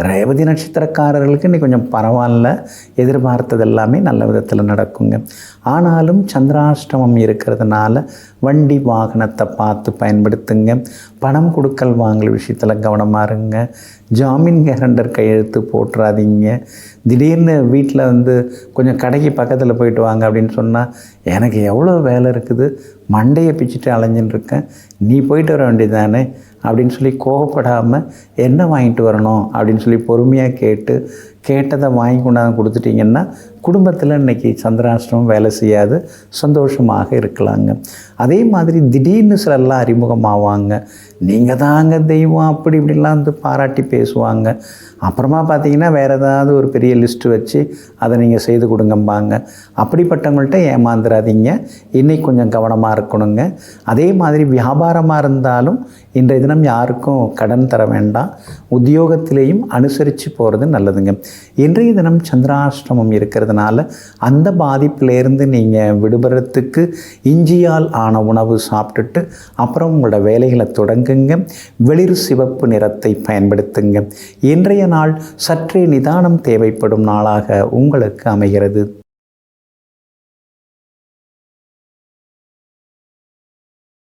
ரேவதி நட்சத்திரக்காரர்களுக்கு இன்னைக்கு கொஞ்சம் பரவாயில்ல, எதிர்பார்த்தது எல்லாமே நல்ல விதத்தில் நடக்குங்க. ஆனாலும் சந்திராஷ்டமம் இருக்கிறதுனால வண்டி வாகனத்தை பார்த்து பயன்படுத்துங்க. பணம் கொடுக்கல் வாங்கல் விஷயத்தில் கவனமாக இருங்க. ஜாமீன் கேரண்டர் கையெழுத்து போட்டுறாதீங்க. திடீர்னு வீட்டில் கொஞ்சம் கடைக்கு பக்கத்தில் போயிட்டு வாங்க அப்படின்னு சொன்னால் எனக்கு எவ்வளோ வேலை இருக்குது, மண்டையை பிச்சுட்டு அலைஞ்சின்னு இருக்கேன், நீ போயிட்டு வர வேண்டியதானே அப்படின்னு சொல்லி கோவப்படாமல் என்ன வாங்கிட்டு வரணும் அப்படின்னு சொல்லி பொறுமையாக கேட்டதை வாங்கி கொண்டாந்து கொடுத்துட்டிங்கன்னா குடும்பத்தில் இன்றைக்கி சந்திராஷ்டமம் வேலை செய்யாது, சந்தோஷமாக இருக்கலாங்க. அதே மாதிரி திடீர்னு சிலர்லாம் அறிமுகமாவாங்க. நீங்கள் தாங்க தெய்வம் அப்படி இப்படிலாம் பாராட்டி பேசுவாங்க. அப்புறமா பார்த்தீங்கன்னா வேறு ஏதாவது ஒரு பெரிய லிஸ்ட்டு வச்சு அதை நீங்கள் செய்து கொடுங்கம்பாங்க. அப்படிப்பட்டவங்கள்ட்ட ஏமாந்துடாதீங்க. இன்றைக்கி கொஞ்சம் கவனமாக இருக்கணுங்க. அதே மாதிரி வியாபாரமாக இருந்தாலும் இன்றைய தினம் யாருக்கும் கடன் தர வேண்டாம். உத்தியோகத்திலேயும் அனுசரித்து போகிறது நல்லதுங்க. இன்றைய தினம் சந்திராஷ்டமம் இருக்கிறதுனால அந்த பாதிப்பிலேருந்து நீங்கள் விடுபடுறதுக்கு இஞ்சியால் ஆன உணவு சாப்பிட்டுட்டு அப்புறம் உங்களோட வேலைகளை தொடங்குங்க. வெளிர் சிவப்பு நிறத்தை பயன்படுத்துங்க. இன்றைய நாள் சற்றே நிதானம் தேவைப்படும் நாளாக உங்களுக்கு அமைகிறது.